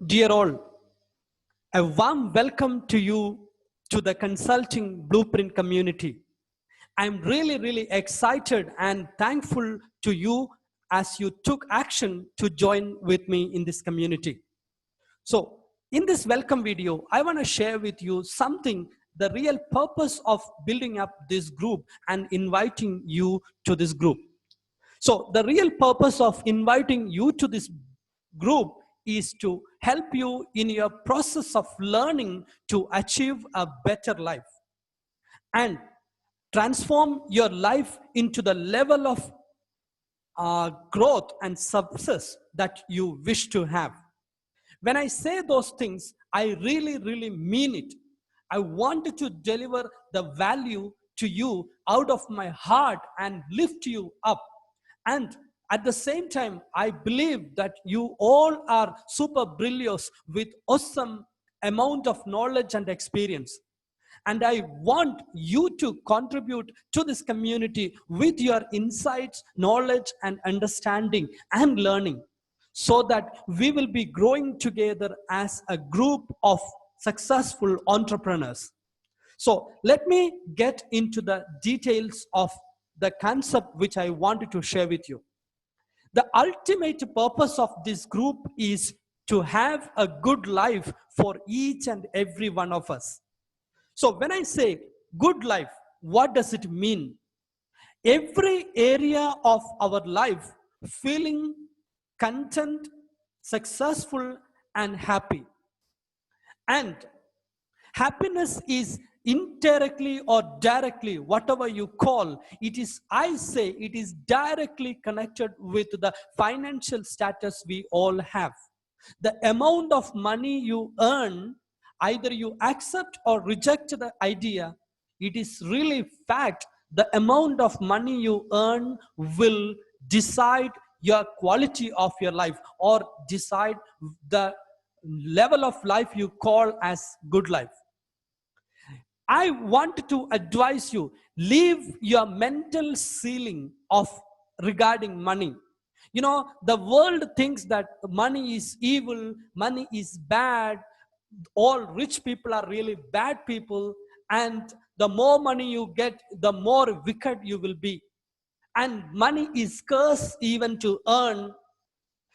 Dear all, a warm welcome to you to the Consulting Blueprint community. I'm really excited and thankful to you as you took action to join with me in this community. So, in this welcome video, I want to share with you something, the real purpose of building up this group and inviting you to this group. So the real purpose of inviting you to this group is to help you in your process of learning to achieve a better life and transform your life into the level of growth and success that you wish to have. When I say those things, I really mean it. I wanted to deliver the value to you out of my heart and lift you up. And at the same time, I believe that you all are super brilliant with awesome amount of knowledge and experience. And I want you to contribute to this community with your insights, knowledge, and understanding and learning so that we will be growing together as a group of successful entrepreneurs. So let me get into the details of the concept which I wanted to share with you. The ultimate purpose of this group is to have a good life for each and every one of us. So when I say good life, what does it mean? Every area of our life feeling content, successful, and happy. And happiness is indirectly or directly, whatever you call it, is, I say, it is directly connected with the financial status we all have. The amount of money you earn, either you accept or reject the idea, it is really fact. The amount of money you earn will decide your quality of your life or decide the level of life you call as good life. I want to advise you, leave your mental ceiling of regarding money. You know, the world thinks that money is evil, money is bad, all rich people are really bad people, and the more money you get, the more wicked you will be. And money is cursed even to earn.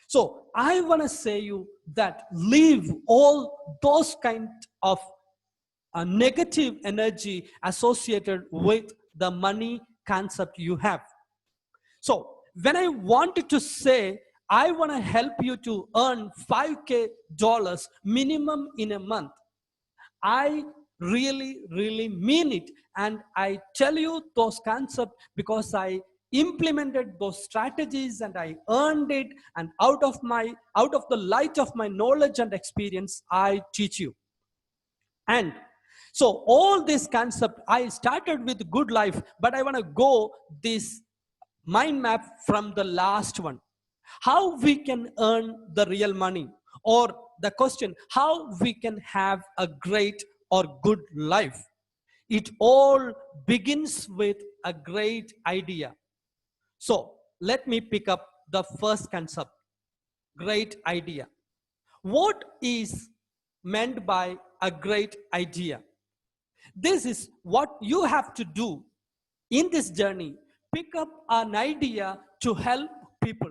So I want to say you that leave all those kind of a negative energy associated with the money concept you have. So when I wanted to say, I want to help you to earn $5K minimum in a month, I really mean it. And I tell you those concepts because I implemented those strategies and I earned it. And out of the light of my knowledge and experience, I teach you. And so all this concept, I started with good life, but I want to go this mind map from the last one. How we can earn the real money, or the question, how we can have a great or good life. It all begins with a great idea. So let me pick up the first concept, great idea. What is meant by a great idea? This is what you have to do in this journey. Pick up an idea to help people.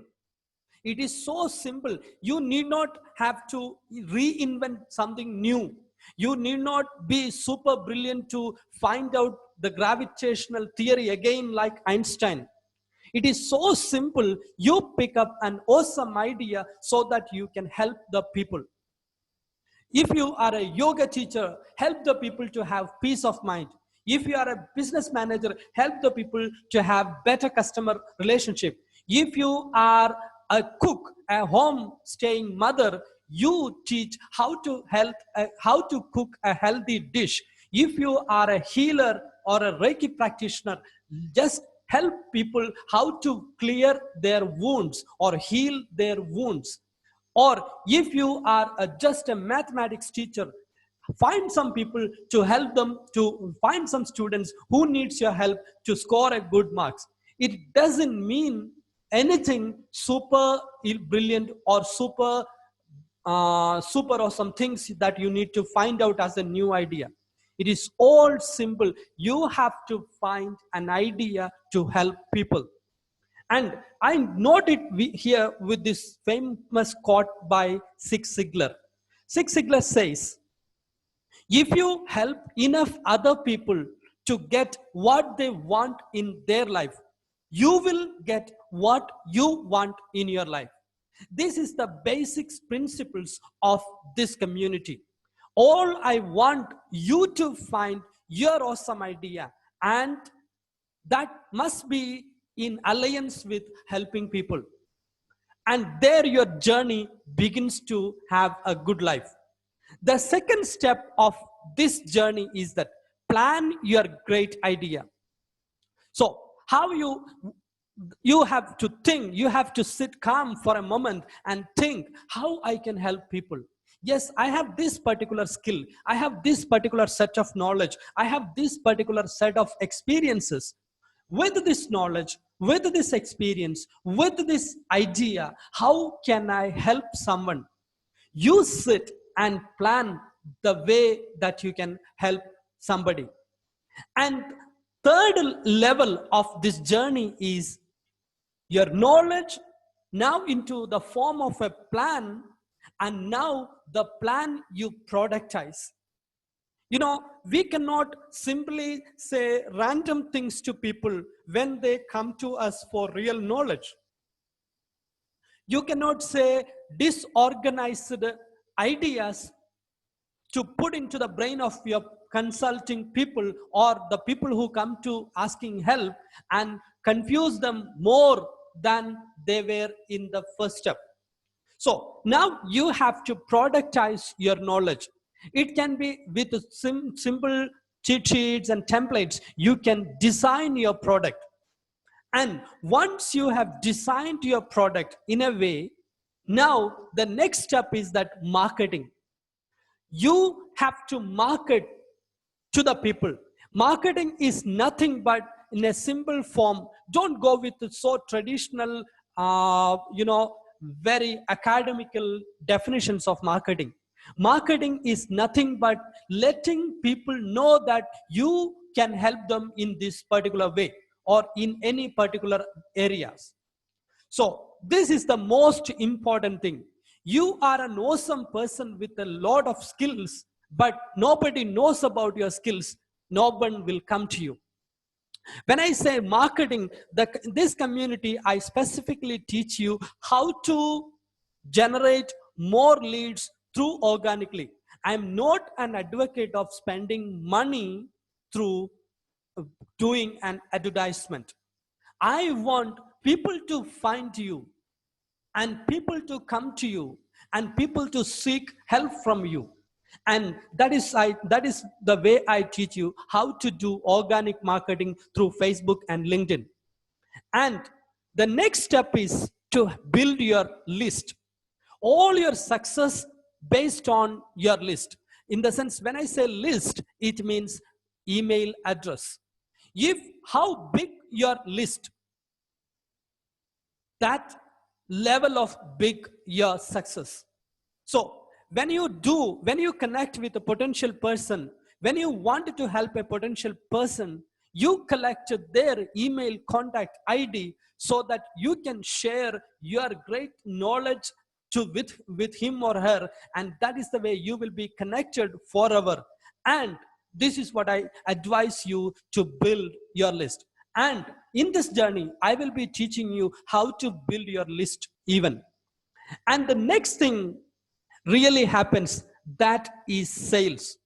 It is so simple. You need not have to reinvent something new. You need not be super brilliant to find out the gravitational theory again like Einstein. It is so simple. You pick up an awesome idea so that you can help the people. If you are a yoga teacher, help the people to have peace of mind. If you are a business manager, help the people to have better customer relationship. If you are a cook, a home staying mother, you teach how to cook a healthy dish. If you are a healer or a Reiki practitioner, just help people how to clear their wounds or heal their wounds. Or if you are just a mathematics teacher, find some people to help them, to find some students who needs your help to score a good marks. It doesn't mean anything super brilliant or super super awesome things that you need to find out as a new idea. It is all simple. You have to find an idea to help people. And I note it here with this famous quote by Zig Ziglar. Zig Ziglar says, if you help enough other people to get what they want in their life, you will get what you want in your life. This is the basics principles of this community. All I want you to find your awesome idea, and that must be in alliance with helping people. And there your journey begins to have a good life. The second step of this journey is that plan your great idea. So how you have to think, you have to sit calm for a moment and think how I can help people. Yes, I have this particular skill, I have this particular set of knowledge, I have this particular set of experiences. With this knowledge, with this experience, with this idea, how can I help someone? You sit and plan the way that you can help somebody. And third level of this journey is your knowledge now into the form of a plan, and now the plan you productize. You know, we cannot simply say random things to people when they come to us for real knowledge. You cannot say disorganized ideas to put into the brain of your consulting people or the people who come to asking help and confuse them more than they were in the first step. So now you have to productize your knowledge. It can be with simple cheat sheets and templates. You can design your product. And once you have designed your product in a way, now the next step is that marketing. You have to market to the people. Marketing is nothing but in a simple form. Don't go with the so traditional, very academical definitions of marketing. Marketing is nothing but letting people know that you can help them in this particular way or in any particular areas. So this is the most important thing. You are an awesome person with a lot of skills, but nobody knows about your skills. No one will come to you. When I say marketing, this community, I specifically teach you how to generate more leads through organically. I'm not an advocate of spending money through doing an advertisement. I want people to find you and people to come to you and people to seek help from you. And that is the way I teach you how to do organic marketing through Facebook and LinkedIn. And the next step is to build your list. All your success based on your list. In the sense, when I say list, it means email address. If how big your list, that level of big your success. So when you connect with a potential person, when you want to help a potential person, you collect their email contact ID so that you can share your great knowledge with him or her, and that is the way you will be connected forever. And this is what I advise you to build your list. And in this journey, I will be teaching you how to build your list even. And the next thing really happens, that is sales.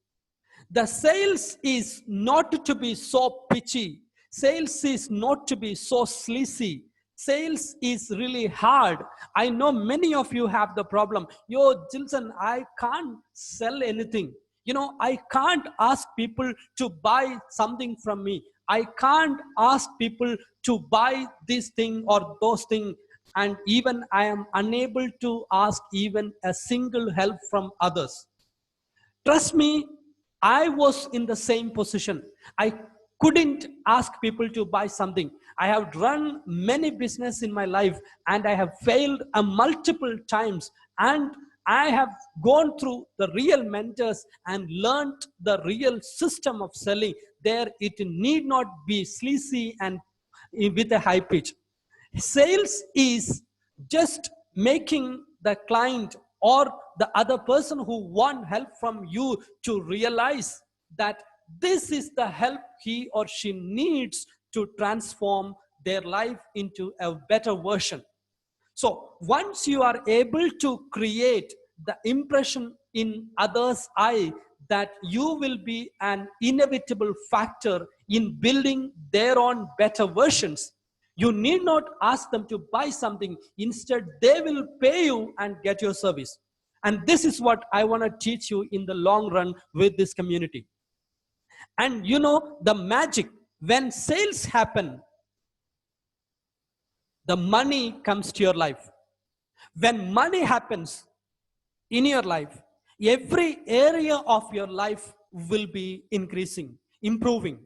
The sales is not to be so pitchy. Sales is not to be so sleazy. Sales is really hard. I know many of you have the problem. Yo, Jilson, I can't sell anything. You know, I can't ask people to buy something from me. I can't ask people to buy this thing or those things. And even I am unable to ask even a single help from others. Trust me, I was in the same position. I couldn't ask people to buy something. I have run many business in my life and I have failed multiple times, and I have gone through the real mentors and learned the real system of selling. There it need not be sleazy and with a high pitch. Sales is just making the client or the other person who want help from you to realize that this is the help he or she needs to transform their life into a better version. So once you are able to create the impression in others' eye that you will be an inevitable factor in building their own better versions, you need not ask them to buy something. Instead, they will pay you and get your service. And this is what I want to teach you in the long run with this community. And you know, the magic, when sales happen, the money comes to your life. When money happens in your life, every area of your life will be increasing, improving.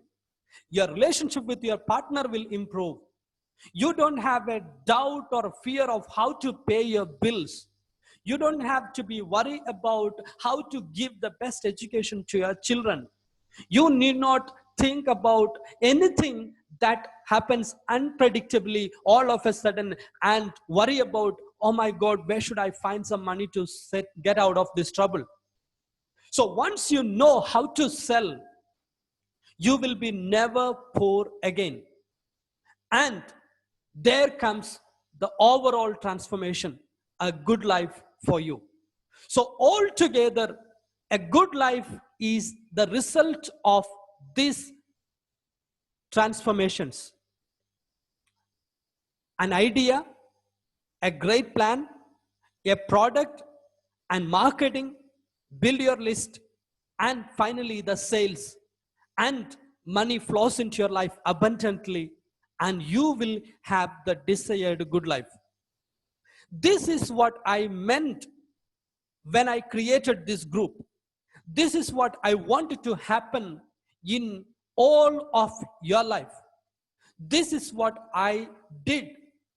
Your relationship with your partner will improve. You don't have a doubt or a fear of how to pay your bills. You don't have to be worried about how to give the best education to your children. You need not think about anything that happens unpredictably all of a sudden and worry about, oh my God, where should I find some money to get out of this trouble? So once you know how to sell, you will be never poor again. And there comes the overall transformation, a good life for you. So altogether, a good life is the result of these transformations. An idea, a great plan, a product, and marketing, build your list, and finally the sales, and money flows into your life abundantly, and you will have the desired good life. This is what I meant when I created this group. This is what I wanted to happen in all of your life. This is what I did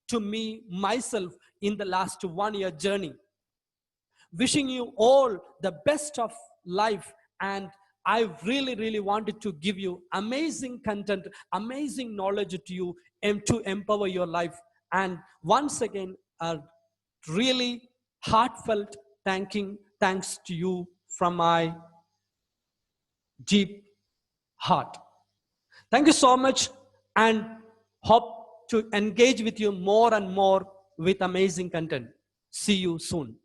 to me, myself, in the last 1 year journey. Wishing you all the best of life, and I really, really wanted to give you amazing content, amazing knowledge to you, and to empower your life. And once again, a really heartfelt thanks to you from my deep heart. Thank you so much, and hope to engage with you more and more with amazing content. See you soon.